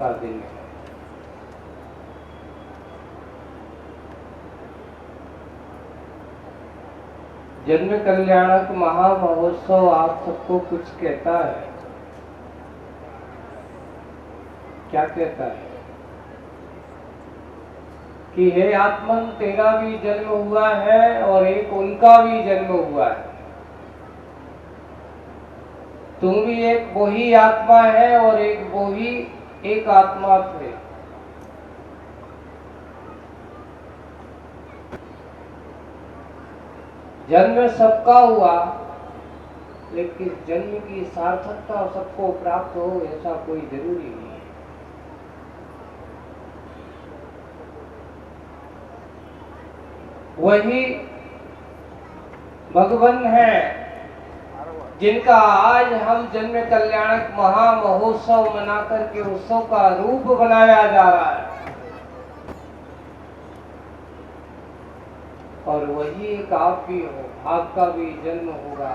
का दिन है। जन्म कल्याणक महामहोत्सव आप सबको कुछ कहता है। क्या कहता है कि हे आत्मन, तेरा भी जन्म हुआ है और एक उनका भी जन्म हुआ है। तुम भी एक वही आत्मा है और एक वही एक आत्मा थे। जन्म सबका हुआ, लेकिन जन्म की सार्थकता सबको प्राप्त हो ऐसा कोई जरूरी नहीं है। वही भगवान है जिनका आज हम जन्म कल्याणक महामहोत्सव मना करके उत्सव का रूप बनाया जा रहा है। और वही एक आप भी हो, आपका भी जन्म होगा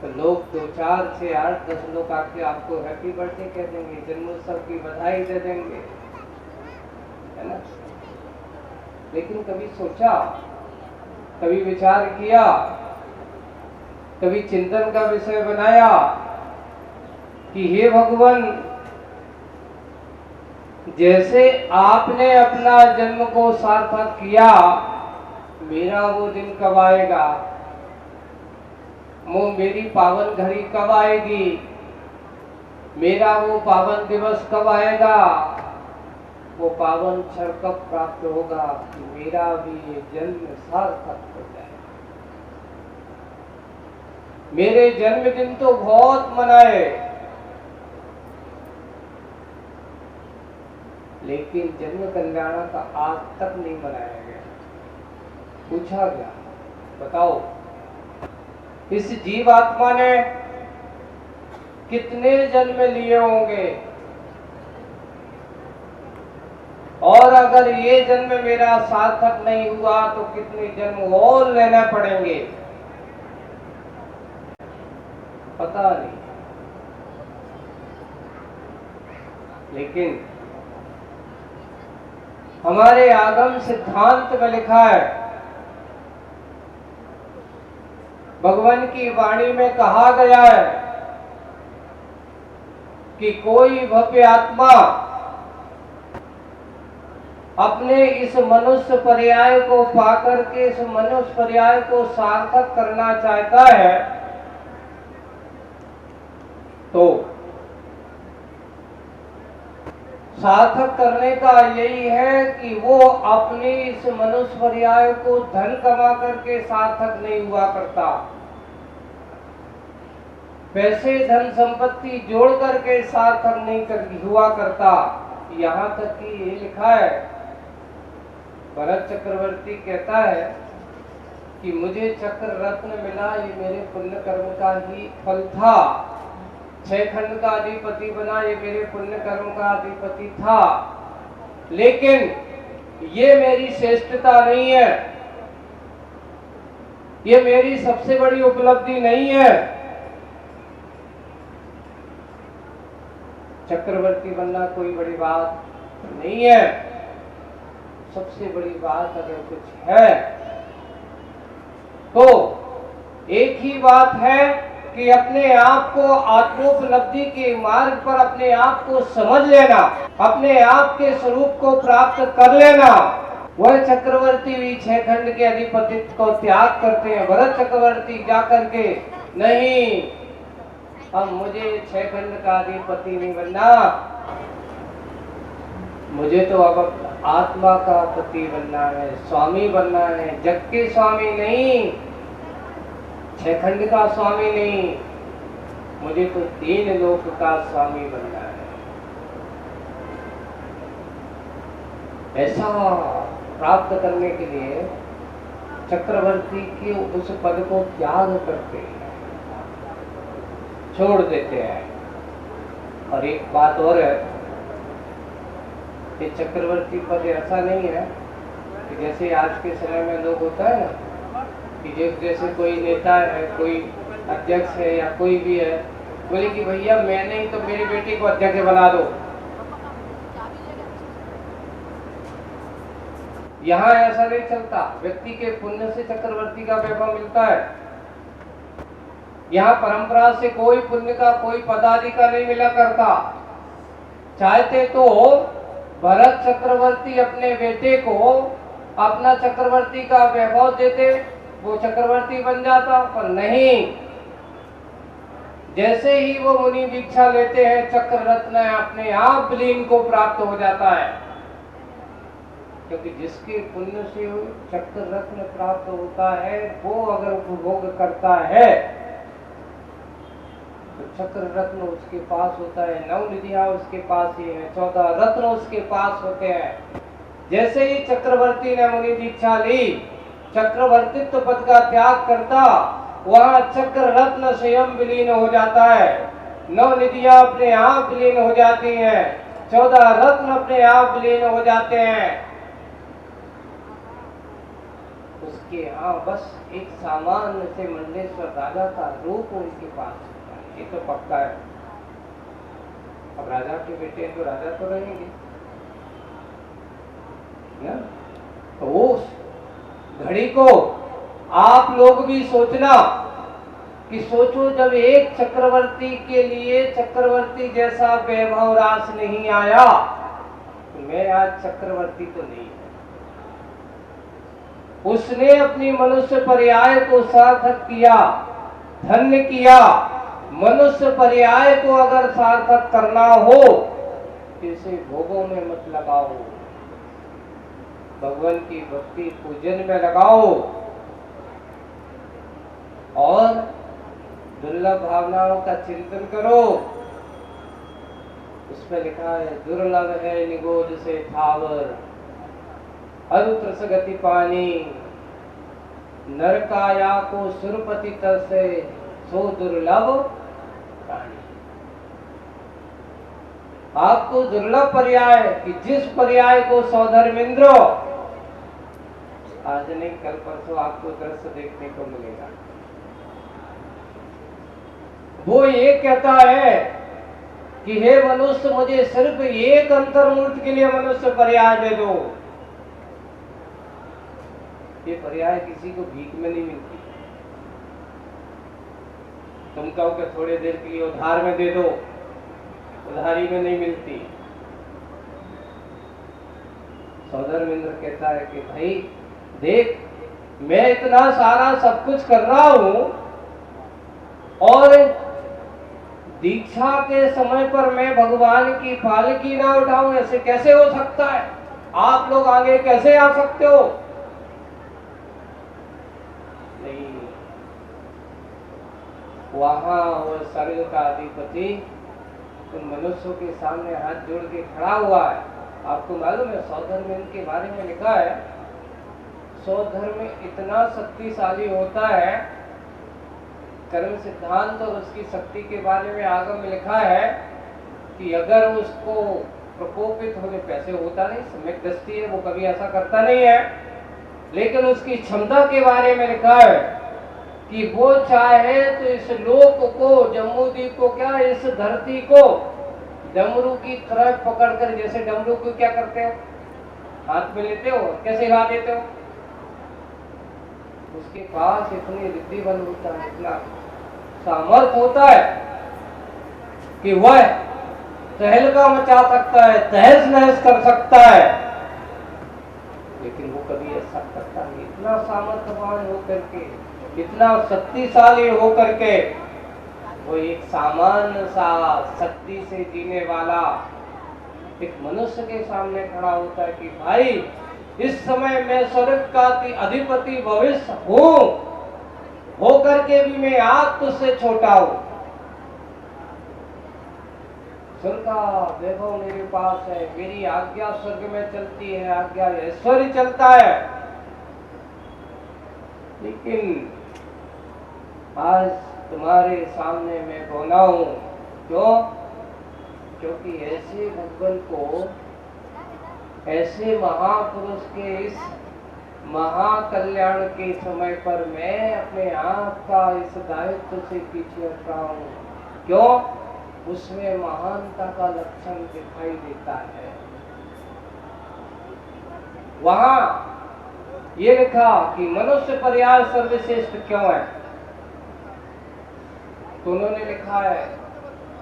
तो लोग 2, 4, 6, 8, 10 लोग आके आपको हैप्पी बर्थडे कह देंगे, जन्मोत्सव की बधाई दे देंगे, है ना। लेकिन कभी सोचा, कभी विचार किया, कभी चिंतन का विषय बनाया कि हे भगवान, जैसे आपने अपना जन्म को सार्थक किया, मेरा वो दिन कब आएगा, मेरी पावन घड़ी कब आएगी, मेरा वो पावन दिवस कब आएगा, वो पावन क्षण कब प्राप्त होगा कि मेरा भी ये जन्म सार्थक हो जाए। मेरे जन्मदिन तो बहुत मनाए, लेकिन जन्म कल्याण का आज तक नहीं मनाया गया। पूछा गया, बताओ इस जीवात्मा ने कितने जन्म लिए होंगे, और अगर ये जन्म मेरा सार्थक नहीं हुआ तो कितने जन्म और लेने पड़ेंगे, पता नहीं। लेकिन हमारे आगम सिद्धांत में लिखा है, भगवान की वाणी में कहा गया है कि कोई भव्य आत्मा अपने इस मनुष्य पर्याय को पाकर के इस मनुष्य पर्याय को सार्थक करना चाहता है तो सार्थक करने का यही है कि वो अपनी इस मनुष्य पर्याय को धन कमा करके सार्थक नहीं हुआ करता, पैसे धन संपत्ति जोड़ करके सार्थक नहीं हुआ करता। यहाँ तक कि ये लिखा है, भरत चक्रवर्ती कहता है कि मुझे चक्र रत्न मिला, ये मेरे पुण्य कर्म का ही फल था। 6 खंड का अधिपति बना, ये मेरे पुण्य कर्म का अधिपति था, लेकिन ये मेरी श्रेष्ठता नहीं है, ये मेरी सबसे बड़ी उपलब्धि नहीं है। चक्रवर्ती बनना कोई बड़ी बात नहीं है। सबसे बड़ी बात अगर कुछ है तो एक ही बात है कि अपने आप को आत्मोपलब्धि के मार्ग पर अपने आप को समझ लेना, अपने आप के स्वरूप को प्राप्त कर लेना। वह चक्रवर्ती भी 6 खंड के अधिपति को त्याग करते हैं। भरत चक्रवर्ती जाकर के, नहीं, अब मुझे 6 खंड का अधिपति नहीं बनना, मुझे तो अब आत्मा का पति बनना है, स्वामी बनना है, जग के स्वामी नहीं, 6 खंड का स्वामी नहीं, मुझे तो 3 लोक का स्वामी बनना है। ऐसा प्राप्त करने के लिए चक्रवर्ती के उस पद को त्याग करते हैं, छोड़ देते हैं। और एक बात और है, ये चक्रवर्ती पद ऐसा नहीं है कि जैसे आज के समय में लोग होता है ना कि जैसे कोई नेता है, कोई अध्यक्ष है या कोई भी है, बोले कि भैया मैं नहीं तो मेरी बेटी को अध्यक्ष बना दो, यहाँ ऐसा नहीं चलता। व्यक्ति के पुण्य से चक्रवर्ती का वैभव मिलता है। यहाँ परंपरा से कोई पुण्य का, कोई पदादि का नहीं मिला करता। चाहते तो भरत चक्रवर्ती अपने बेटे को अपना चक्रवर्ती का वैभव देते, वो चक्रवर्ती बन जाता, पर नहीं। जैसे ही वो मुनि दीक्षा लेते हैं, चक्र रत्न अपने आप विलीन को प्राप्त हो जाता है। क्योंकि जिसके पुण्य से चक्र रत्न प्राप्त होता है, वो अगर उपभोग करता है तो चक्र रत्न उसके पास होता है, 9 निधियां उसके पास ही है, 14 रत्न उसके पास होते हैं। जैसे ही चक्रवर्ती ने मुनि दीक्षा ली, चक्रवर्तित्व पद का त्याग करता, वहां चक्र रत्न स्वयं विलीन हो जाता है, 9 निधियां अपने आप विलीन हो जाती हैं, 14 रत्न अपने आप विलीन हो जाते हैं। उसके यहाँ बस एक सामान्य से मंडलेश्वर राजा का रूप उनके पास होता है, ये तो पक्का है। अब राजा के बेटे तो राजा तो रहेंगे ना। तो उस घड़ी को आप लोग भी सोचना कि सोचो, जब एक चक्रवर्ती के लिए चक्रवर्ती जैसा वैभव रास नहीं आया, तो मैं आज चक्रवर्ती तो नहीं। उसने अपनी मनुष्य पर्याय को सार्थक किया, धन्य किया। मनुष्य पर्याय को अगर सार्थक करना हो, इसे भोगों में मत लगाओ, भगवान की भक्ति पूजन में लगाओ और दुर्लभ भावनाओं का चिंतन करो। उसमें लिखा है, दुर्लभ है निगोज से थावर, अरुत्र गति पानी, नरकाया को सुरपति तर से, सो दुर्लभ प्राणी। आपको दुर्लभ पर्याय कि जिस पर्याय को सौधर्मेंद्र, आज नहीं कल परसों आपको दृश्य देखने को मिलेगा। वो ये कहता है कि हे मनुष्य, मुझे सिर्फ एक अंतर्मूर्त के लिए मनुष्य पर्याय दे दो। ये पर्याय किसी को भीख में नहीं मिलती। तुम कहो कि थोड़ी देर के लिए उधार में दे दो, उधारी में नहीं मिलती। सौधर्मेंद्र कहता है कि भाई देख, मैं इतना सारा सब कुछ कर रहा हूं और दीक्षा के समय पर मैं भगवान की पालकी ना उठाऊं, ऐसे कैसे हो सकता है? आप लोग आगे कैसे आ सकते हो? नहीं, वहां वो स्वर्ग का अधिपति उन मनुष्यों के सामने हाथ जोड़ के खड़ा हुआ है। आपको मालूम है, सौधर्म के बारे में लिखा है, सौधर्म इतना शक्तिशाली होता है। कर्म सिद्धांत और उसकी शक्ति के बारे में आगम में लिखा है कि अगर उसको प्रकोपित होने पैसे होता नहीं, सम्यक दृष्टि है, वो कभी ऐसा करता नहीं है, लेकिन उसकी क्षमता के बारे में लिखा है कि वो चाहे तो इस लोक को, जम्बूद्वीप को, क्या इस धरती को डमरू की तरह पकड़कर, जैसे डमरू को क्या करते हो, हाथ में लेते हो, कैसे हिला देते हो, उसके पास इतनी रिद्धि बल होता है, इतना सामर्थ होता है कि वह तहलका मचा सकता है, तहस नहस कर सकता है। लेकिन वो कभी ऐसा करता नहीं। इतना सामर्थ्यवान होकर के, इतना शक्तिशाली होकर के, वो एक सामान्य सा शक्ति से जीने वाला एक मनुष्य के सामने खड़ा होता है कि भाई, इस समय मैं स्वर्ग का अधिपति भविष्य हूं, होकर के भी मैं आज तुझसे छोटा हूं। स्वर्ग का वैभव मेरे पास है, मेरी आज्ञा स्वर्ग में चलती है, आज्ञा ऐश्वर्य चलता है। लेकिन आज तुम्हारे सामने मैं बोला हूं, क्यों? क्योंकि ऐसे भगवान को, ऐसे महापुरुष के इस महाकल्याण के समय पर मैं अपने आप का इस दायित्व से पीछे हट रहा हूं। क्यों? उसमें महानता का लक्षण दिखाई देता है। वहां ये लिखा कि मनुष्य पर्याय सर्वश्रेष्ठ क्यों है। तो उन्होंने लिखा है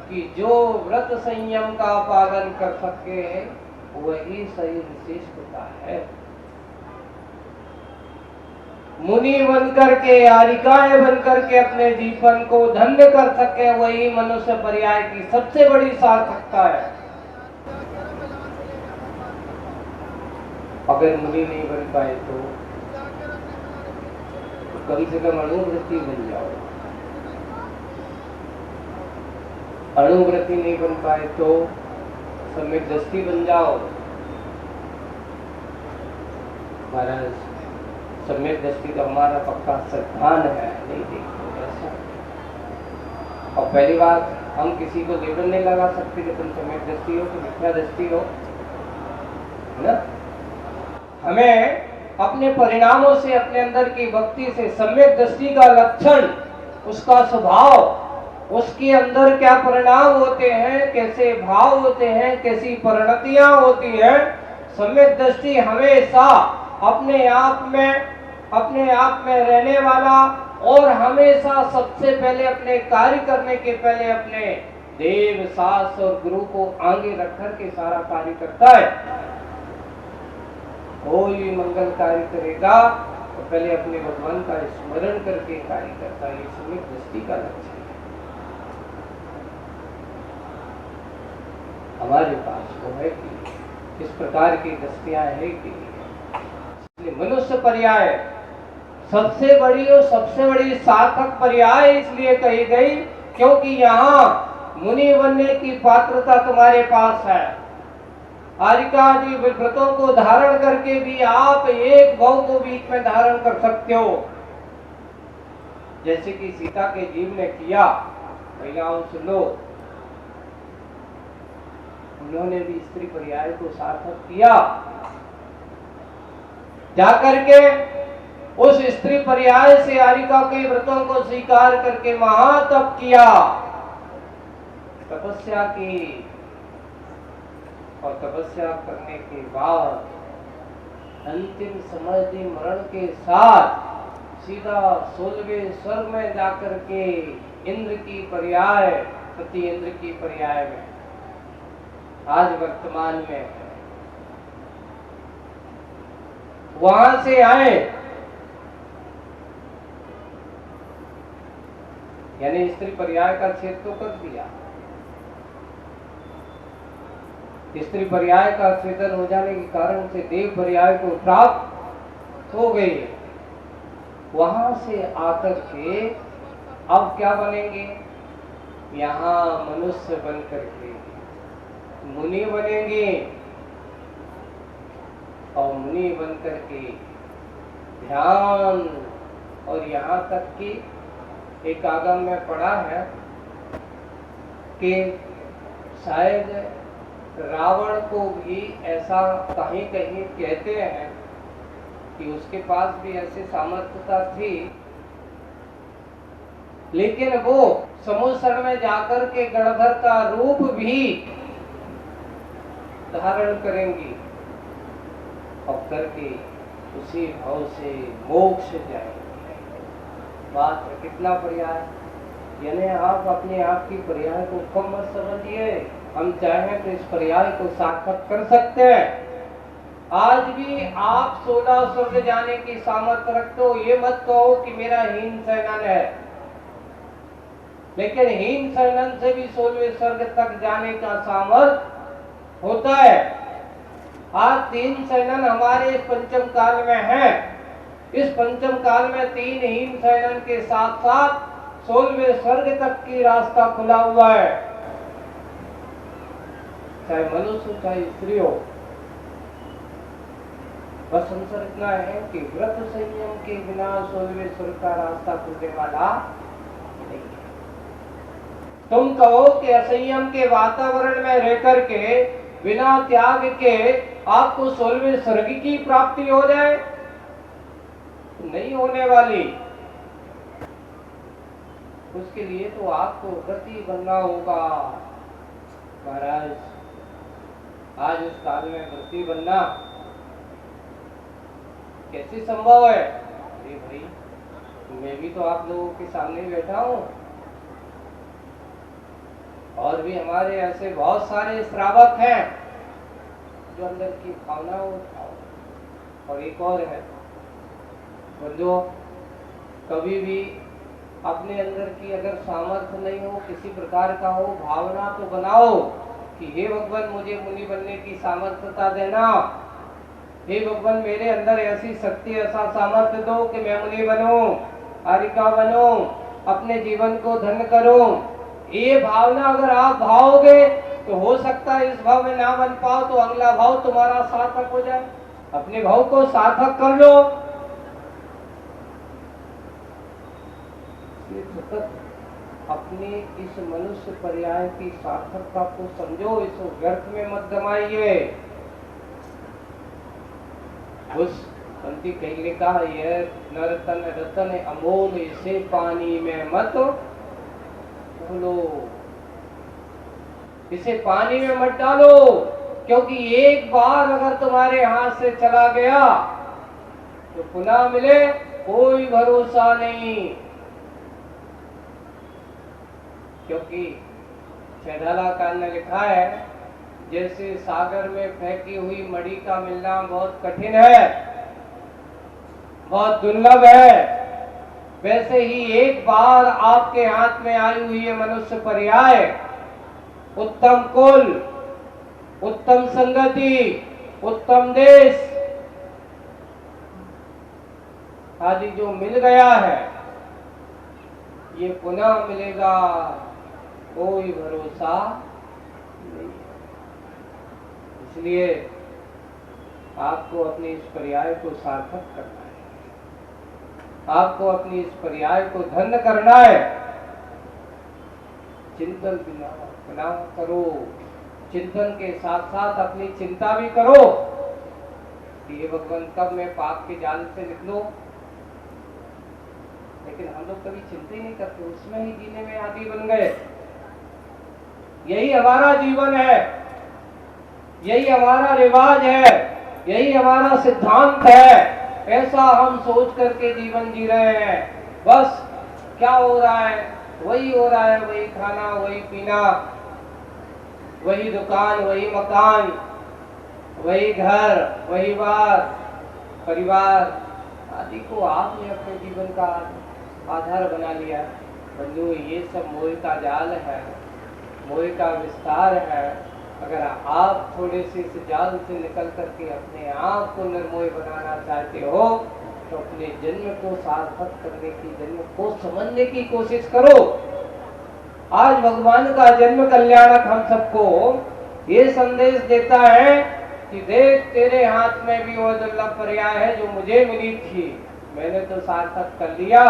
कि जो व्रत संयम का पालन कर सके वही सही विशेषता है। मुनि बनकर के, आरिकाएं बनकर के अपने जीवन को धन्य कर सके वही मनुष्य पर्याय की सबसे बड़ी सार्थकता है। अगर मुनि नहीं बन पाए तो कम से कम अणुव्रती बन जाओ। अणुव्रती नहीं बन पाए तो सम्यक दृष्टि बन जाओ। महाराज, सम्यक दृष्टि तो हमारा पक्का सिद्धांत है, नहीं देखो ऐसा। और पहली बात, हम किसी को लेबल नहीं लगा सकते कि तुम सम्यक दृष्टि हो तो मिथ्या दृष्टि हो, है ना। हमें अपने परिणामों से, अपने अंदर की भक्ति से सम्यक दृष्टि का लक्षण, उसका स्वभाव, उसके अंदर क्या परिणाम होते हैं, कैसे भाव होते हैं, कैसी परिणतियां होती हैं, सम्यक दृष्टि हमेशा अपने आप में रहने वाला और हमेशा सबसे पहले अपने कार्य करने के पहले अपने देव, शास्त्र और गुरु को आगे रख कर के सारा कार्य करता है। कोई मंगल कार्य करेगा तो पहले अपने भगवान का स्मरण करके कार्य करता है। ये सम्यक दृष्टि का लक्ष्य है। हमारे पास वो है कि इस प्रकार की दृष्टियां है कि मनुष्य पर्याय सबसे बड़ी और सबसे बड़ी सार्थक पर्याय इसलिए कही गई क्योंकि यहाँ मुनि बनने की पात्रता तुम्हारे पास है। आरिकादि व्रतों को धारण करके भी आप एक भाव को बीच में धारण कर सकते हो, जैसे कि सीता के जीव ने किया। महिलाओं सुनो, उन्होंने भी स्त्री पर्याय को सार्थक किया। जाकर के उस स्त्री पर्याय से आरिका के व्रतों को स्वीकार करके महातप किया, तपस्या की, और तपस्या करने के बाद अंतिम समाधि मरण के साथ सीधा 16वें स्वर्ग में जाकर के इंद्र की पर्याय, पति इंद्र की पर्याय में आज वर्तमान में है, वहां से आए। यानी स्त्री पर्याय का छेद तो कर दिया। स्त्री पर्याय का छेदन हो जाने के कारण से देव पर्याय को प्राप्त हो गई। वहां से आकर के अब क्या बनेंगे, यहाँ मनुष्य बन करके मुनि बनेंगे, और मुनि बन करके ध्यान, और यहाँ तक कि एक आगम में पढ़ा है कि शायद रावण को भी ऐसा कहीं कहीं कहते हैं कि उसके पास भी ऐसी सामर्थ्यता थी, लेकिन वो समुद्र में जाकर के गणधर का रूप भी धारण करेंगी और करके उसी भाव से मोक्ष जाएंगे। बात है कितना पर्याय, यानी आप अपने आप की पर्याय को कम मत समझिए। हम चाहें तो इस पर्याय को सार्थक कर सकते हैं। आज भी आप 16 स्वर्ग जाने की सामर्थ्य रखते हो, ये मत कहो कि मेरा हीन शयनन है, लेकिन हीन शयनन से भी 16वें स्वर्ग तक जाने का सामर्थ्य होता है। आज 3 शयनन हमारे इस पंचम काल में है। इस पंचम काल में 3 हीन शयनन के साथ साथ 16वें स्वर्ग तक की रास्ता खुला हुआ है, चाहे मनुष्य हो चाहे स्त्री हो। बस अंतर इतना है कि व्रत संयम के बिना 16वें स्वर्ग का रास्ता खुलने वाला नहीं है। तुम कहो कि असंयम के वातावरण में रह करके बिना त्याग के आपको 16वें स्वर्ग की प्राप्ति हो जाए, नहीं होने वाली। उसके लिए तो आपको व्रती बनना होगा। महाराज, आज इस काल में व्रती बनना कैसे संभव है? अरे भाई, मैं भी तो आप लोगों के सामने बैठा हूं, और भी हमारे ऐसे बहुत सारे श्रावक हैं जो अंदर की भावनाओं और एक और है जो कभी भी अपने अंदर की अगर सामर्थ्य नहीं हो, किसी प्रकार का हो, भावना तो बनाओ कि हे भगवान मुझे मुनि बनने की सामर्थ्यता देना, हे भगवान मेरे अंदर ऐसी शक्ति ऐसा सामर्थ्य दो कि मैं मुनि बनूं, आरिका बनूं, अपने जीवन को धन्य करूं। ये भावना अगर आप भाओगे तो हो सकता है इस भाव में ना बन पाओ तो अगला भाव तुम्हारा सार्थक हो जाए। अपने भाव को सार्थक कर लो। ये सतत अपने इस मनुष्य पर्याय की सार्थकता को समझो, इसको व्यर्थ में मत गमाइए। उस पंक्ति कहीं लिखा है, यह नरतन रतन अमोल इसे पानी में मत डालो, इसे पानी में मत डालो, क्योंकि एक बार अगर तुम्हारे हाथ से चला गया तो पुनः मिले कोई भरोसा नहीं। क्योंकि छेदालाकार ने लिखा है, जैसे सागर में फेंकी हुई मणि का मिलना बहुत कठिन है, बहुत दुर्लभ है, वैसे ही एक बार आपके हाथ में आई हुई है मनुष्य पर्याय, उत्तम कुल, उत्तम संगति, उत्तम देश आदि जो मिल गया है, ये पुनः मिलेगा कोई भरोसा नहीं। इसलिए आपको अपने इस पर्याय को सार्थक करना है, आपको अपनी इस पर्याय को धन्य करना है। चिंतन बिना करो, चिंतन के साथ साथ अपनी चिंता भी करो कि ये भगवान कब मैं पाप के जाल से निकलूं। लेकिन हम लोग कभी चिंता ही नहीं करते, उसमें ही जीने में आदी बन गए। यही हमारा जीवन है, यही हमारा रिवाज है, यही हमारा सिद्धांत है। ऐसा हम सोच करके जीवन जी रहे हैं। बस क्या हो रहा है, वही हो रहा है, वही खाना, वही पीना, वही दुकान, वही मकान, वही घर, वही बार, परिवार आदि को आपने अपने जीवन का आधार बना लिया। बंधु, ये सब मोह का जाल है, मोह का विस्तार है। अगर आप थोड़े से इस जाल से निकल करके अपने आप को निर्मोह बनाना चाहते हो तो अपने जन्म को सार्थक करने की, जन्म को समझने की कोशिश करो। आज भगवान का जन्म कल्याणक हम सबको ये संदेश देता है कि देख, तेरे हाथ में भी वो दुर्लभ पर्याय है जो मुझे मिली थी, मैंने तो सार्थक कर लिया,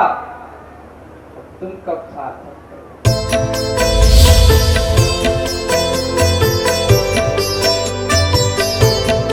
तुम कब सार्थक करो।